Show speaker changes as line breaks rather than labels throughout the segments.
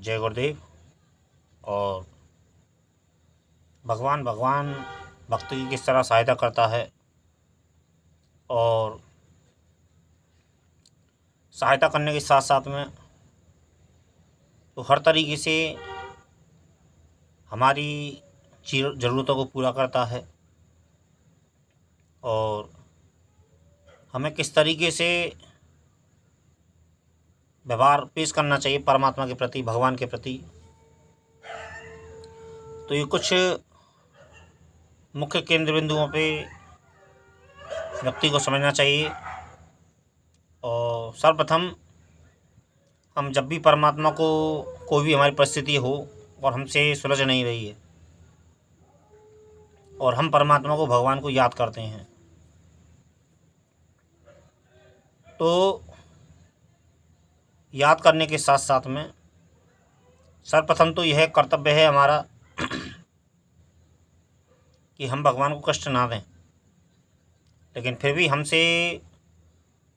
जय गुरुदेव। और भगवान भक्त की किस तरह सहायता करता है और सहायता करने के साथ साथ में तो हर तरीके से हमारी ज़रूरतों को पूरा करता है और हमें किस तरीके से व्यवहार पेश करना चाहिए परमात्मा के प्रति, भगवान के प्रति। तो ये कुछ मुख्य केंद्र बिंदुओं पे व्यक्ति को समझना चाहिए। और सर्वप्रथम हम जब भी परमात्मा को कोई भी हमारी परिस्थिति हो और हमसे सुलझ नहीं रही है और हम परमात्मा को, भगवान को याद करते हैं, तो याद करने के साथ साथ में सर्वप्रथम तो यह कर्तव्य है हमारा कि हम भगवान को कष्ट ना दें। लेकिन फिर भी हमसे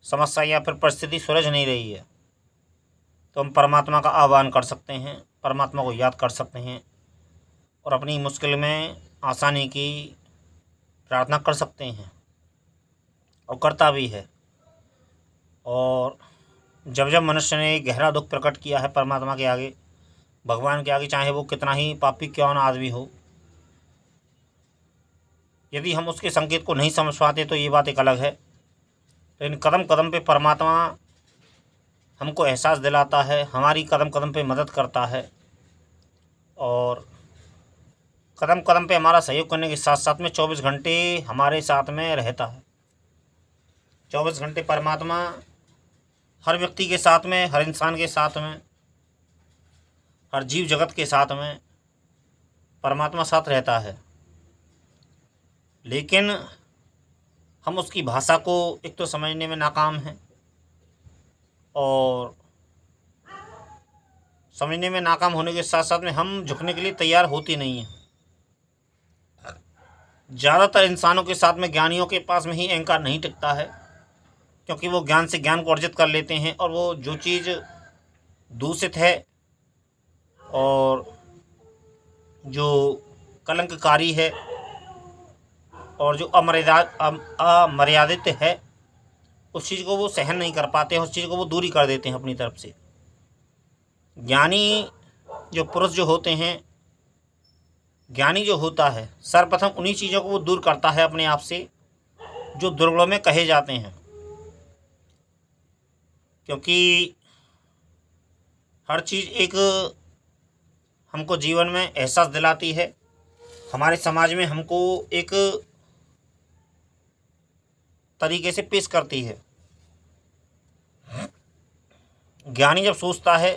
समस्या या फिर परिस्थिति सुलझ नहीं रही है तो हम परमात्मा का आह्वान कर सकते हैं, परमात्मा को याद कर सकते हैं और अपनी मुश्किल में आसानी की प्रार्थना कर सकते हैं और करता भी है। और जब जब मनुष्य ने गहरा दुख प्रकट किया है परमात्मा के आगे, भगवान के आगे, चाहे वो कितना ही पापी क्यों ना आदमी हो, यदि हम उसके संकेत को नहीं समझ पाते तो ये बात एक अलग है। लेकिन कदम कदम पे परमात्मा हमको एहसास दिलाता है, हमारी कदम कदम पे मदद करता है और कदम कदम पे हमारा सहयोग करने के साथ साथ में 24 घंटे हमारे साथ में रहता है। 24 घंटे परमात्मा हर व्यक्ति के साथ में, हर इंसान के साथ में, हर जीव जगत के साथ में परमात्मा साथ रहता है। लेकिन हम उसकी भाषा को एक तो समझने में नाकाम हैं और समझने में नाकाम होने के साथ साथ में हम झुकने के लिए तैयार होती नहीं हैं। ज़्यादातर इंसानों के साथ में, ज्ञानियों के पास में ही अहंकार नहीं टिकता है, क्योंकि वो ज्ञान से ज्ञान को अर्जित कर लेते हैं और वो जो चीज़ दूषित है और जो कलंककारी है और जो अमर्यादित है, उस चीज़ को वो सहन नहीं कर पाते हैं, उस चीज़ को वो दूरी कर देते हैं अपनी तरफ से। ज्ञानी जो पुरुष जो होते हैं, ज्ञानी जो होता है, सर्वप्रथम उन्हीं चीज़ों को वो दूर करता है अपने आप से जो दुर्गुणों में कहे जाते हैं। क्योंकि हर चीज़ एक हमको जीवन में एहसास दिलाती है, हमारे समाज में हमको एक तरीके से पेश करती है। ज्ञानी जब सोचता है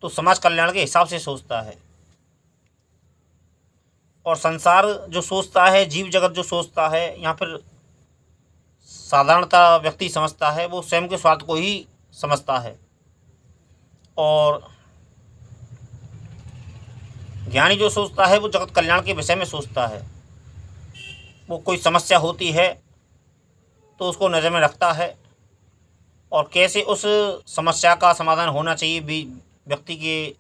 तो समाज कल्याण के हिसाब से सोचता है और संसार जो सोचता है, जीव जगत जो सोचता है, या फिर साधारणतः व्यक्ति समझता है, वो स्वयं के स्वार्थ को ही समझता है। और ज्ञानी जो सोचता है वो जगत कल्याण के विषय में सोचता है। वो कोई समस्या होती है तो उसको नज़र में रखता है और कैसे उस समस्या का समाधान होना चाहिए व्यक्ति के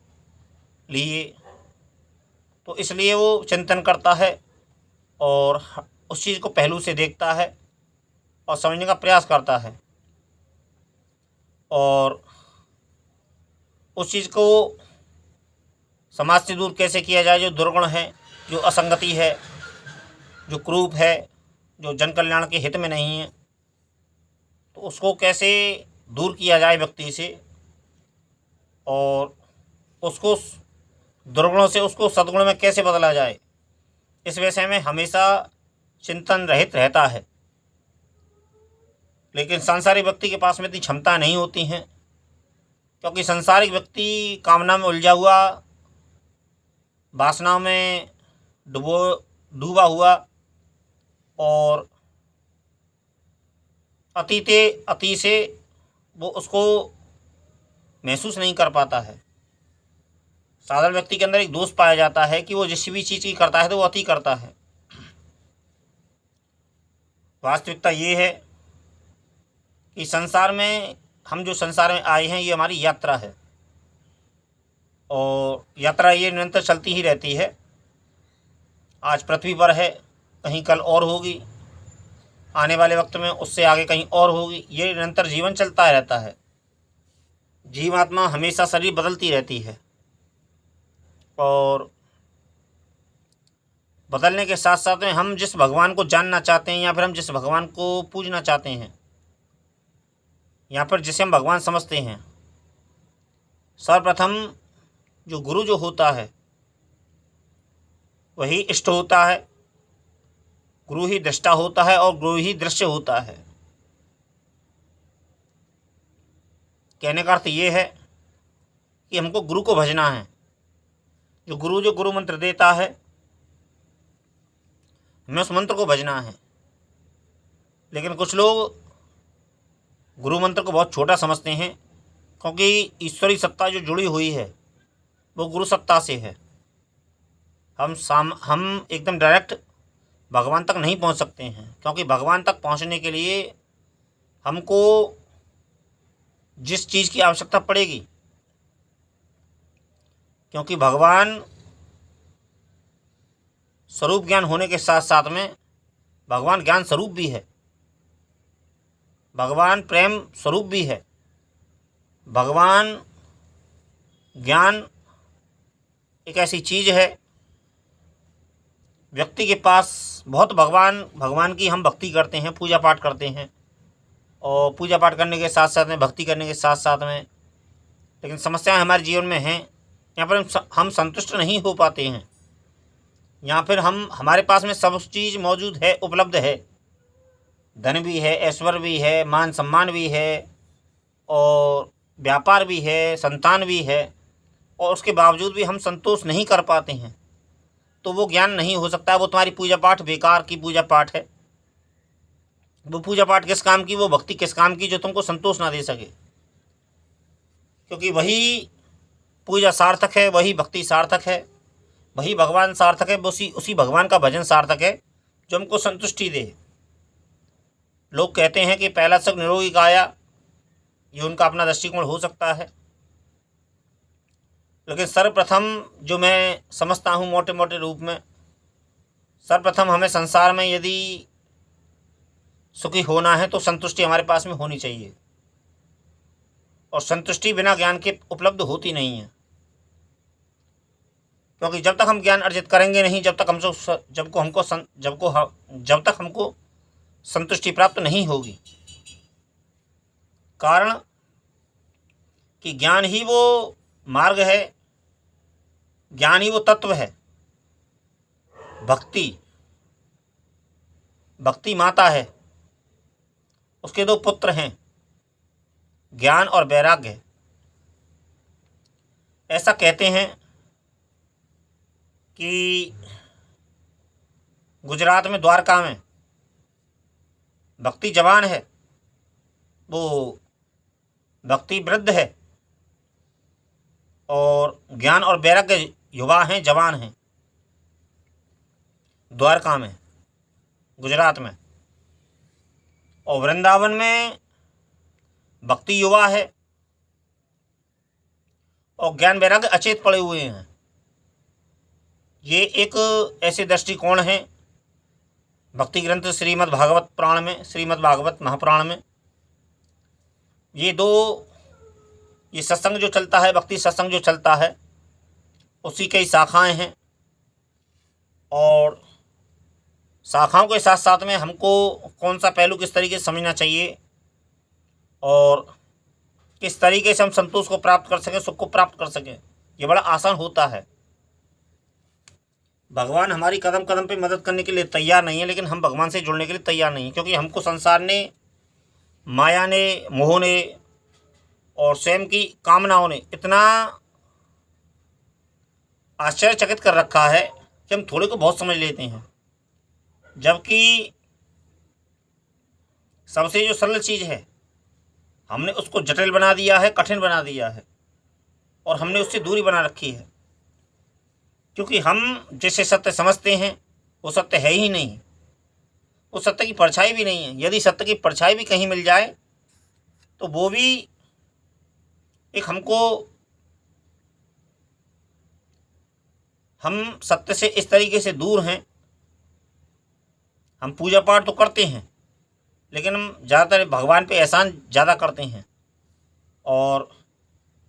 लिए, तो इसलिए वो चिंतन करता है और उस चीज़ को पहलू से देखता है और समझने का प्रयास करता है और उस चीज़ को समाज से दूर कैसे किया जाए, जो दुर्गुण है, जो असंगति है, जो क्रूप है, जो जन कल्याण के हित में नहीं है, तो उसको कैसे दूर किया जाए व्यक्ति से और उसको दुर्गुणों से उसको सद्गुण में कैसे बदला जाए, इस विषय में हमेशा चिंतन रहित रहता है। लेकिन सांसारिक व्यक्ति के पास में इतनी क्षमता नहीं होती हैं, क्योंकि सांसारिक व्यक्ति कामना में उलझा हुआ, वासनाओं में डूबा हुआ और अति से वो उसको महसूस नहीं कर पाता है। साधारण व्यक्ति के अंदर एक दोष पाया जाता है कि वो जिस भी चीज़ की करता है तो वो अति करता है। वास्तविकता ये है कि संसार में, हम जो संसार में आए हैं, ये हमारी यात्रा है और यात्रा ये निरंतर चलती ही रहती है। आज पृथ्वी पर है, कहीं कल और होगी, आने वाले वक्त में उससे आगे कहीं और होगी। ये निरंतर जीवन चलता रहता है। जीवात्मा हमेशा शरीर बदलती रहती है और बदलने के साथ साथ में हम जिस भगवान को जानना चाहते हैं या फिर हम जिस भगवान को पूजना चाहते हैं या फिर जिसे हम भगवान समझते हैं, सर्वप्रथम जो गुरु जो होता है वही इष्ट होता है। गुरु ही दृष्टा होता है और गुरु ही दृश्य होता है। कहने का अर्थ ये है कि हमको गुरु को भजना है। जो गुरु मंत्र देता है, हमें उस मंत्र को भजना है। लेकिन कुछ लोग गुरु मंत्र को बहुत छोटा समझते हैं, क्योंकि ईश्वरी सत्ता जो जुड़ी हुई है वो गुरु सत्ता से है। हम एकदम डायरेक्ट भगवान तक नहीं पहुंच सकते हैं, क्योंकि भगवान तक पहुंचने के लिए हमको जिस चीज़ की आवश्यकता पड़ेगी, क्योंकि भगवान स्वरूप ज्ञान होने के साथ साथ में भगवान ज्ञान स्वरूप भी है, भगवान प्रेम स्वरूप भी है। भगवान ज्ञान एक ऐसी चीज़ है, व्यक्ति के पास बहुत भगवान की हम भक्ति करते हैं, पूजा पाठ करते हैं, और पूजा पाठ करने के साथ साथ में भक्ति करने के साथ साथ में लेकिन समस्याएं हमारे जीवन में हैं। यहाँ पर हम संतुष्ट नहीं हो पाते हैं। यहाँ फिर हमारे पास में सब चीज़ मौजूद है, उपलब्ध है, धन भी है, ऐश्वर्य भी है, मान सम्मान भी है, और व्यापार भी है, संतान भी है, और उसके बावजूद भी हम संतोष नहीं कर पाते हैं, तो वो ज्ञान नहीं हो सकता। वो तुम्हारी पूजा पाठ बेकार की पूजा पाठ है। वो पूजा पाठ किस काम की, वो भक्ति किस काम की जो तुमको संतोष ना दे सके। क्योंकि वही पूजा सार्थक है, वही भक्ति सार्थक है, वही भगवान सार्थक है, उसी भगवान का भजन सार्थक है जो हमको संतुष्टि दे। लोग कहते हैं कि पहला सुख निरोगी काया, ये उनका अपना दृष्टिकोण हो सकता है। लेकिन सर्वप्रथम जो मैं समझता हूँ मोटे मोटे रूप में, सर्वप्रथम हमें संसार में यदि सुखी होना है तो संतुष्टि हमारे पास में होनी चाहिए, और संतुष्टि बिना ज्ञान के उपलब्ध होती नहीं है। क्योंकि जब तक हम ज्ञान अर्जित करेंगे नहीं, जब तक हमको संतुष्टि प्राप्त नहीं होगी। कारण कि ज्ञान ही वो मार्ग है, ज्ञान ही वो तत्व है। भक्ति माता है, उसके दो पुत्र हैं, ज्ञान और वैराग्य। ऐसा कहते हैं कि गुजरात में द्वारका में भक्ति जवान है, वो भक्ति वृद्ध है, और ज्ञान और वैराग्य युवा हैं, जवान हैं। द्वारका में, गुजरात में, और वृंदावन में भक्ति युवा है और ज्ञान वैराग्य अचेत पड़े हुए हैं। ये एक ऐसे दृष्टिकोण है भक्ति ग्रंथ श्रीमद् भागवत पुराण में, श्रीमद् भागवत महापुराण में। ये सत्संग जो चलता है, भक्ति सत्संग जो चलता है, उसी कई शाखाएं हैं, और शाखाओं के साथ साथ में हमको कौन सा पहलू किस तरीके से समझना चाहिए और किस तरीके से हम संतोष को प्राप्त कर सकें, सुख को प्राप्त कर सकें, ये बड़ा आसान होता है। भगवान हमारी कदम कदम पे मदद करने के लिए तैयार नहीं है, लेकिन हम भगवान से जुड़ने के लिए तैयार नहीं है। क्योंकि हमको संसार ने, माया ने, मोह ने और स्वयं की कामनाओं ने इतना आश्चर्यचकित कर रखा है कि हम थोड़े को बहुत समझ लेते हैं, जबकि सबसे जो सरल चीज़ है हमने उसको जटिल बना दिया है, कठिन बना दिया है, और हमने उससे दूरी बना रखी है। क्योंकि हम जैसे सत्य समझते हैं वो सत्य है ही नहीं, वो सत्य की परछाई भी नहीं है। यदि सत्य की परछाई भी कहीं मिल जाए तो वो भी एक हमको हम सत्य से इस तरीके से दूर हैं, हम पूजा पाठ तो करते हैं लेकिन हम ज़्यादातर भगवान पे एहसान ज़्यादा करते हैं, और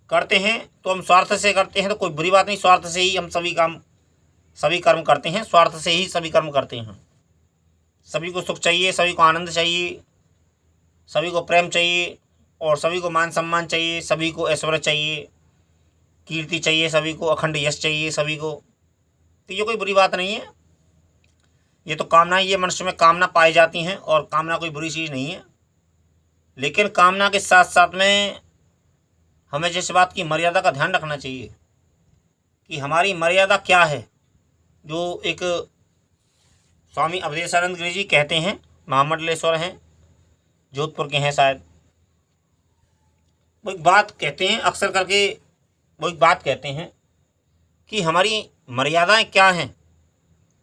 करते हैं तो हम स्वार्थ से करते हैं, तो कोई बुरी बात नहीं। स्वार्थ से ही हम सभी कर्म करते हैं, स्वार्थ से ही सभी कर्म करते हैं। सभी को सुख चाहिए, सभी को आनंद चाहिए, सभी को प्रेम चाहिए, और सभी को मान सम्मान चाहिए, सभी को ऐश्वर्य चाहिए, कीर्ति चाहिए, सभी को अखंड यश चाहिए सभी को। तो ये कोई बुरी बात नहीं है, ये तो कामना, ये मनुष्य में कामना पाई जाती हैं, और कामना कोई बुरी चीज़ नहीं है। लेकिन कामना के साथ साथ में हमें जिस बात की मर्यादा का ध्यान रखना चाहिए कि हमारी मर्यादा क्या है। जो एक स्वामी अवधेशानंद गिरी जी कहते हैं, महामंडलेश्वर हैं, जोधपुर के हैं शायद, वो एक बात कहते हैं अक्सर करके, वो एक बात कहते हैं कि हमारी मर्यादाएं क्या हैं,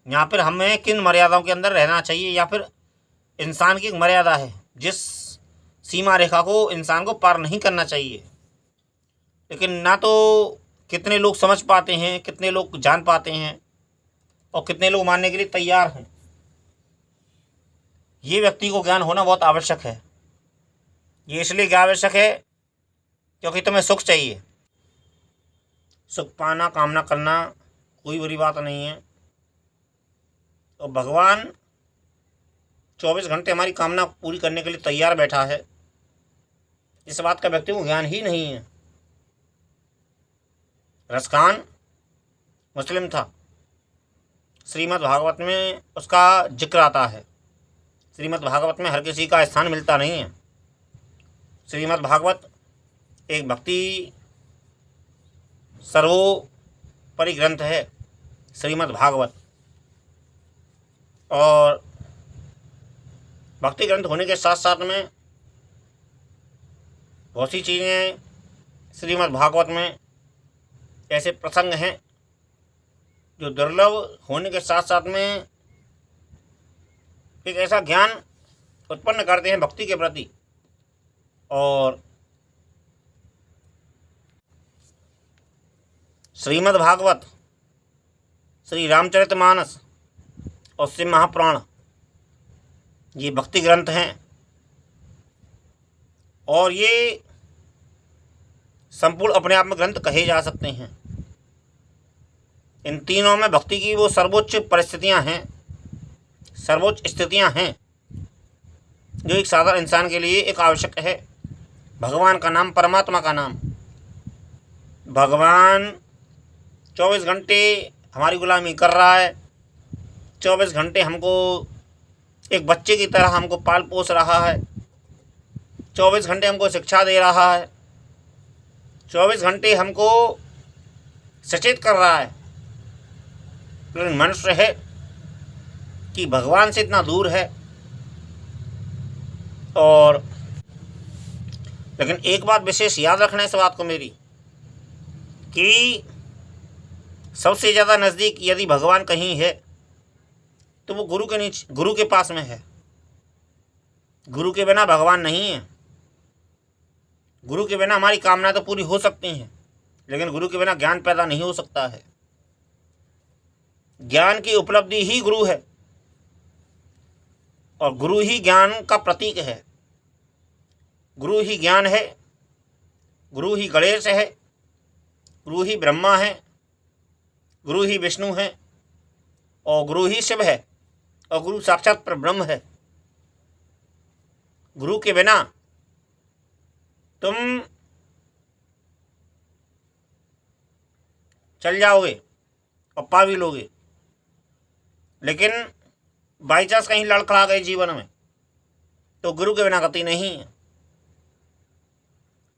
यहाँ पर हमें किन मर्यादाओं के अंदर रहना चाहिए, या फिर इंसान की एक मर्यादा है जिस सीमा रेखा को इंसान को पार नहीं करना चाहिए। लेकिन ना तो कितने लोग समझ पाते हैं, कितने लोग जान पाते हैं, और कितने लोग मानने के लिए तैयार हैं। ये व्यक्ति को ज्ञान होना बहुत आवश्यक है। ये इसलिए आवश्यक है क्योंकि तुम्हें सुख चाहिए। सुख पाना, कामना करना कोई बुरी बात नहीं है, और भगवान 24 घंटे हमारी कामना पूरी करने के लिए तैयार बैठा है। इस बात का व्यक्ति को ज्ञान ही नहीं है। रसखान मुस्लिम था, श्रीमद् भागवत में उसका जिक्र आता है। श्रीमद् भागवत में हर किसी का स्थान मिलता नहीं है। श्रीमद् भागवत एक भक्ति सर्वोपरि ग्रंथ है, श्रीमद् भागवत, और भक्ति ग्रंथ होने के साथ साथ में बहुत सी चीज़ें श्रीमद् भागवत में ऐसे प्रसंग हैं जो दुर्लभ होने के साथ साथ में एक ऐसा ज्ञान उत्पन्न करते हैं भक्ति के प्रति। और श्रीमद् भागवत, श्री रामचरितमानस और शिव महापुराण, ये भक्ति ग्रंथ हैं, और ये संपूर्ण अपने आप में ग्रंथ कहे जा सकते हैं। इन तीनों में भक्ति की वो सर्वोच्च परिस्थितियां हैं, सर्वोच्च स्थितियां हैं जो एक साधारण इंसान के लिए एक आवश्यक है। भगवान का नाम, परमात्मा का नाम। भगवान 24 घंटे हमारी गुलामी कर रहा है, 24 घंटे हमको एक बच्चे की तरह हमको पाल पोस रहा है, 24 घंटे हमको शिक्षा दे रहा है, 24 घंटे हमको सचेत कर रहा है। लेकिन मनुष्य है कि भगवान से इतना दूर है। और लेकिन एक बात विशेष याद रखना इस बात को मेरी, कि सबसे ज़्यादा नज़दीक यदि भगवान कहीं है तो वो गुरु के नीचे, गुरु के पास में है। गुरु के बिना भगवान नहीं है। गुरु के बिना हमारी कामना तो पूरी हो सकती हैं, लेकिन गुरु के बिना ज्ञान पैदा नहीं हो सकता है। ज्ञान की उपलब्धि ही गुरु है, और गुरु ही ज्ञान का प्रतीक है। गुरु ही ज्ञान है, गुरु ही गणेश है, गुरु ही ब्रह्मा है, गुरु ही विष्णु है, और गुरु ही शिव है, और गुरु साक्षात परब्रह्म है। गुरु के बिना तुम चल जाओगे और पा भी लोगे, लेकिन बाई चांस कहीं लड़खड़ा गए जीवन में तो गुरु के बिना गति नहीं है।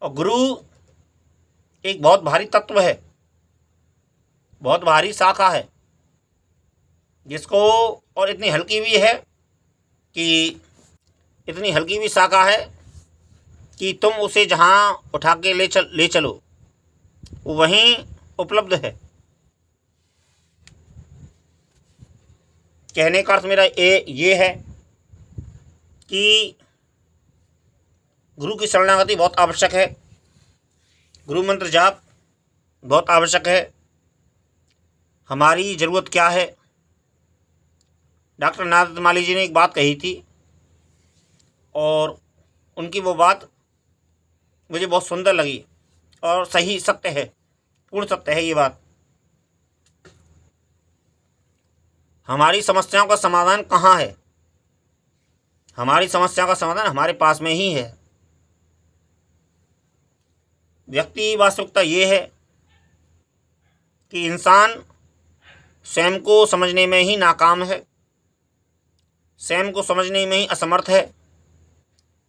और गुरु एक बहुत भारी तत्व है, बहुत भारी शाखा है, जिसको, और इतनी हल्की भी है कि इतनी हल्की भी शाखा है कि तुम उसे जहाँ उठा के ले चलो वो वहीं उपलब्ध है। कहने का अर्थ मेरा ये है कि गुरु की शरणागति बहुत आवश्यक है, गुरु मंत्र जाप बहुत आवश्यक है, हमारी ज़रूरत क्या है। डॉक्टर नारद माली जी ने एक बात कही थी और उनकी वो बात मुझे बहुत सुंदर लगी और सही सत्य है, पूर्ण सत्य है ये बात। हमारी समस्याओं का समाधान कहाँ है? हमारी समस्या का समाधान हमारे पास में ही है। व्यक्ति वास्तविकता ये है कि इंसान स्वयं को समझने में ही नाकाम है, स्वयं को समझने में ही असमर्थ है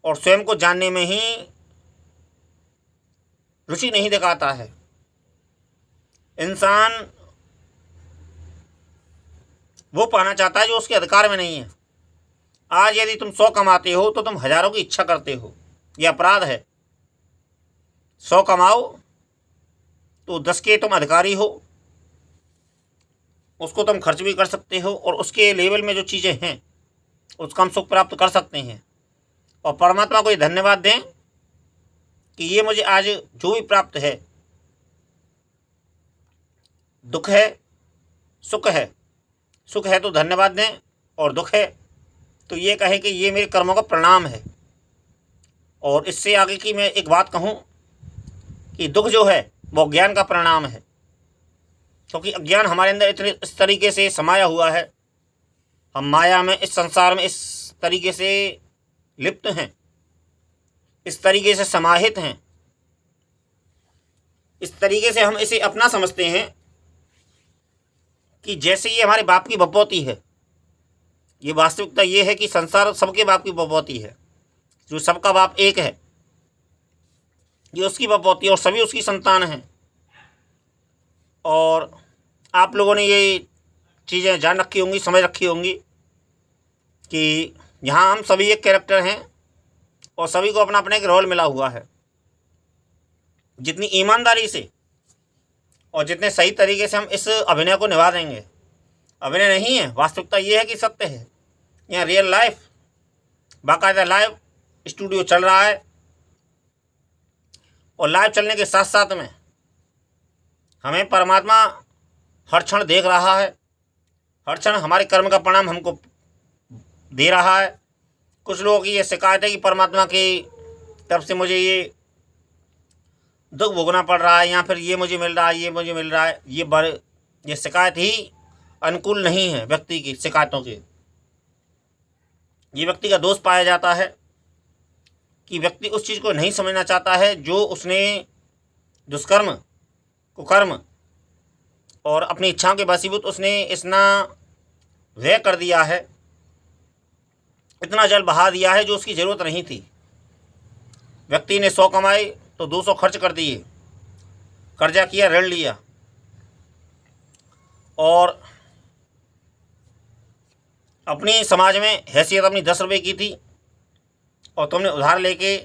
और स्वयं को जानने में ही रुचि नहीं दिखाता है। इंसान वो पाना चाहता है जो उसके अधिकार में नहीं है। आज यदि तुम 100 कमाते हो तो तुम हजारों की इच्छा करते हो, यह अपराध है। 100 कमाओ तो 10 के तुम अधिकारी हो, उसको तुम खर्च भी कर सकते हो और उसके लेवल में जो चीज़ें हैं उसका हम सुख प्राप्त कर सकते हैं और परमात्मा को ये धन्यवाद दें कि ये मुझे आज जो भी प्राप्त है, दुख है सुख है, सुख है तो धन्यवाद दें और दुख है तो ये कहें कि ये मेरे कर्मों का परिणाम है। और इससे आगे की मैं एक बात कहूँ कि दुख जो है वो ज्ञान का परिणाम है, क्योंकि अज्ञान हमारे अंदर इतने इस तरीके से समाया हुआ है, हम माया में इस संसार में इस तरीके से लिप्त हैं, इस तरीके से समाहित हैं, इस तरीके से हम इसे अपना समझते हैं कि जैसे ये हमारे बाप की बपौती है। ये वास्तविकता ये है कि संसार सबके बाप की बपौती है, जो सबका बाप एक है, ये उसकी बपौती है और सभी उसकी संतान हैं। और आप लोगों ने ये चीज़ें जान रखी होंगी, समझ रखी होंगी कि यहाँ हम सभी एक कैरेक्टर हैं और सभी को अपना अपना एक रोल मिला हुआ है। जितनी ईमानदारी से और जितने सही तरीके से हम इस अभिनय को निभा देंगे, अभिनय नहीं है, वास्तविकता ये है कि सत्य है। यहाँ रियल लाइफ, बाकायदा लाइव स्टूडियो चल रहा है और लाइव चलने के साथ साथ में हमें परमात्मा हर क्षण देख रहा है, हर क्षण हमारे कर्म का परिणाम हमको दे रहा है। कुछ लोगों की ये शिकायत है कि परमात्मा की तरफ से मुझे ये दुख भोगना पड़ रहा है या फिर ये मुझे मिल रहा है, ये मुझे मिल रहा है। ये शिकायत ही अनुकूल नहीं है व्यक्ति की शिकायतों की। ये व्यक्ति का दोष पाया जाता है कि व्यक्ति उस चीज़ को नहीं समझना चाहता है जो उसने दुष्कर्म कुकर्म और अपनी इच्छाओं के वशीभूत उसने इतना व्यय कर दिया है, इतना जल बहा दिया है जो उसकी ज़रूरत नहीं थी। व्यक्ति ने 100 कमाए तो 200 खर्च कर दिए, कर्जा किया, ऋण लिया और अपनी समाज में हैसियत अपनी 10 रुपये की थी और तुमने उधार लेके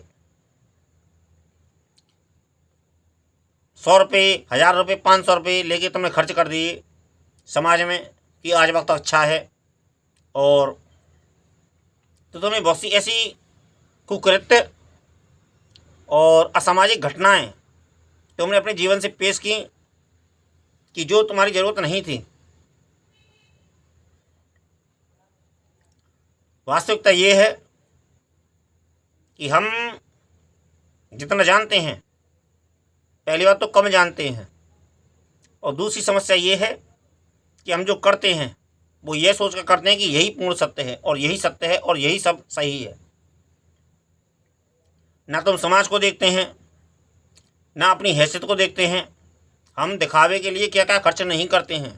100 रुपये, 1000 रुपये, 500 रुपये लेके तुमने खर्च कर दिए समाज में कि आज वक्त अच्छा है। और तो तुम्हें बहुत सी ऐसी कुकृत्य और असामाजिक घटनाएं तुमने अपने जीवन से पेश की कि जो तुम्हारी ज़रूरत नहीं थी। वास्तविकता ये है कि हम जितना जानते हैं, पहली बात तो कम जानते हैं और दूसरी समस्या ये है कि हम जो करते हैं वो ये सोच कर करते हैं कि यही पूर्ण सत्य है और यही सत्य है और यही सब सही है। ना तुम समाज को देखते हैं, ना अपनी हैसियत को देखते हैं। हम दिखावे के लिए क्या क्या खर्च नहीं करते हैं।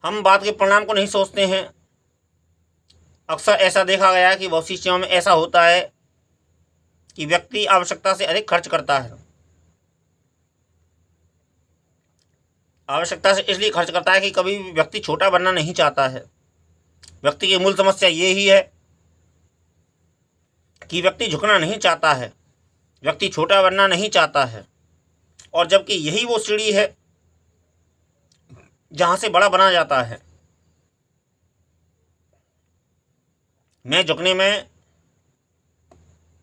हम बात के परिणाम को नहीं सोचते हैं। अक्सर ऐसा देखा गया है कि बहुत सी चीज़ों में ऐसा होता है कि व्यक्ति आवश्यकता से अधिक खर्च करता है। आवश्यकता से इसलिए खर्च करता है कि कभी भी व्यक्ति छोटा बनना नहीं चाहता है। व्यक्ति की मूल समस्या ये ही है कि व्यक्ति झुकना नहीं चाहता है, व्यक्ति छोटा बनना नहीं चाहता है। और जबकि यही वो सीढ़ी है जहाँ से बड़ा बना जाता है। मैं झुकने में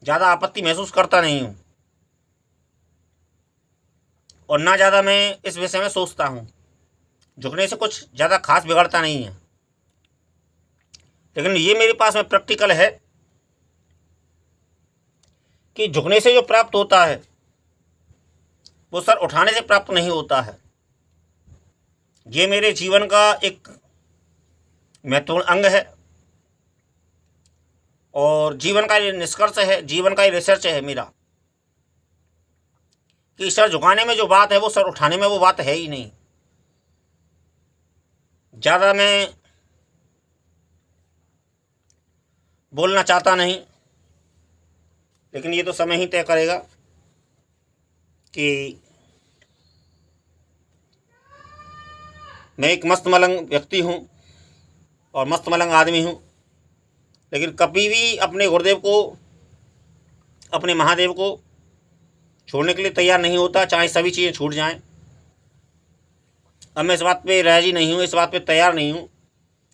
ज़्यादा आपत्ति महसूस करता नहीं हूँ। और ना ज़्यादा मैं इस विषय में सोचता हूँ। झुकने से कुछ ज़्यादा खास बिगड़ता नहीं है, लेकिन ये मेरे पास में प्रैक्टिकल है कि झुकने से जो प्राप्त होता है वो सर उठाने से प्राप्त नहीं होता है। ये मेरे जीवन का एक महत्वपूर्ण अंग है और जीवन का ये निष्कर्ष है, जीवन का ये रिसर्च है मेरा, कि सर झुकाने में जो बात है वो सर उठाने में वो बात है ही नहीं। ज़्यादा मैं बोलना चाहता नहीं, लेकिन ये तो समय ही तय करेगा कि मैं एक मस्त मलंग व्यक्ति हूँ और मस्त मलंग आदमी हूँ, लेकिन कभी भी अपने गुरुदेव को, अपने महादेव को छोड़ने के लिए तैयार नहीं होता, चाहे सभी चीज़ें छूट जाएं। अब मैं इस बात पे राजी नहीं हूँ, इस बात पे तैयार नहीं हूँ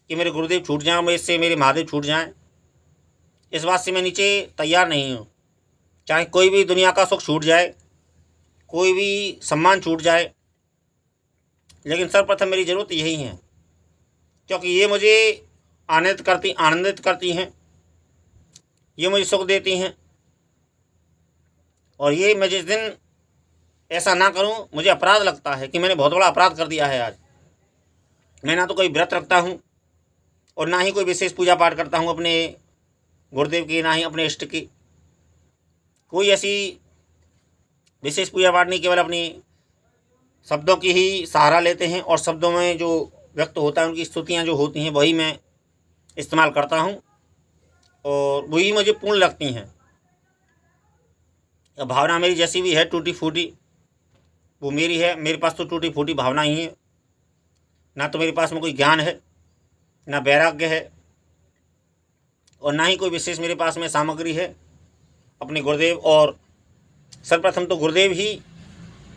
कि मेरे गुरुदेव छूट जाएं, मैं इससे मेरे महादेव छूट जाएं। इस बात से मैं नीचे तैयार नहीं हूँ। चाहे कोई भी दुनिया का सुख छूट जाए, कोई भी सम्मान छूट जाए, लेकिन सर्वप्रथम मेरी ज़रूरत यही है, क्योंकि ये मुझे आनंदित करती हैं, ये मुझे सुख देती हैं। और ये मैं जिस दिन ऐसा ना करूं, मुझे अपराध लगता है कि मैंने बहुत बड़ा अपराध कर दिया है आज। मैं ना तो कोई व्रत रखता हूं और ना ही कोई विशेष पूजा पाठ करता हूं अपने गुरुदेव की, ना ही अपने इष्ट की। कोई ऐसी विशेष पूजा पाठ नहीं, केवल अपनी शब्दों की ही सहारा लेते हैं और शब्दों में जो व्यक्त होता है, उनकी स्तुतियाँ जो होती हैं, वही मैं इस्तेमाल करता हूँ और वही मुझे पूर्ण लगती हैं। भावना मेरी जैसी भी है टूटी फूटी, वो मेरी है। मेरे पास तो टूटी फूटी भावना ही है, ना तो मेरे पास में कोई ज्ञान है, ना वैराग्य है, और ना ही कोई विशेष मेरे पास में सामग्री है अपने गुरुदेव। और सर्वप्रथम तो गुरुदेव ही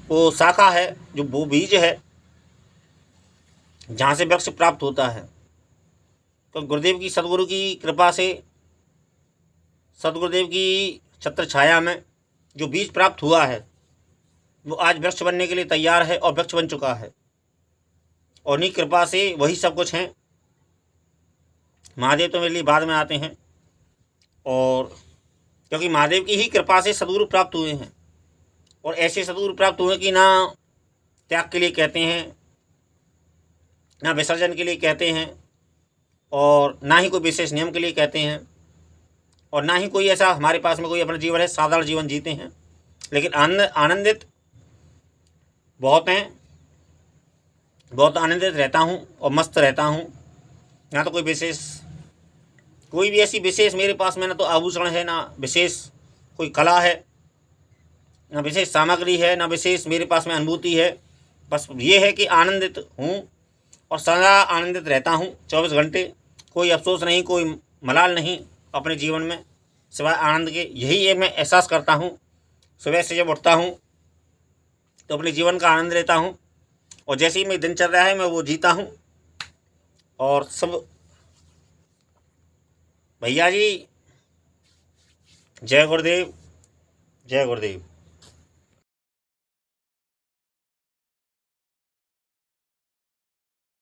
वो शाखा है, जो वो बीज है जहाँ से वृक्ष प्राप्त होता है। तो गुरुदेव की, सदगुरु की कृपा से, सदगुरुदेव की छत्र छाया में जो बीज प्राप्त हुआ है वो आज वृक्ष बनने के लिए तैयार है और वृक्ष बन चुका है। और उन्हीं कृपा से वही सब कुछ हैं। महादेव तो मेरे लिए बाद में आते हैं, और क्योंकि महादेव की ही कृपा से सदगुरु प्राप्त हुए हैं, और ऐसे सदगुरु प्राप्त हुए कि ना त्याग के लिए कहते हैं, ना विसर्जन के लिए कहते हैं, और ना ही कोई विशेष नियम के लिए कहते हैं, और ना ही कोई ऐसा हमारे पास में कोई अपना जीवन है, साधारण जीवन जीते हैं, लेकिन आनंदित बहुत हैं। बहुत आनंदित रहता हूँ और मस्त रहता हूँ। ना तो कोई भी ऐसी विशेष मेरे पास में ना तो आभूषण है, ना विशेष कोई कला है, ना विशेष सामग्री है, ना विशेष मेरे पास में अनुभूति है। बस ये है कि आनंदित हूँ और सदा आनंदित रहता हूँ 24 घंटे। कोई अफसोस नहीं, कोई मलाल नहीं अपने जीवन में, सिवाय आनंद के। यही ये मैं एहसास करता हूँ। सुबह से जब उठता हूँ तो अपने जीवन का आनंद लेता हूँ, और जैसे ही मेरी दिनचर्या है मैं वो जीता हूँ। और सब भैया जी, जय गुरुदेव, जय गुरुदेव।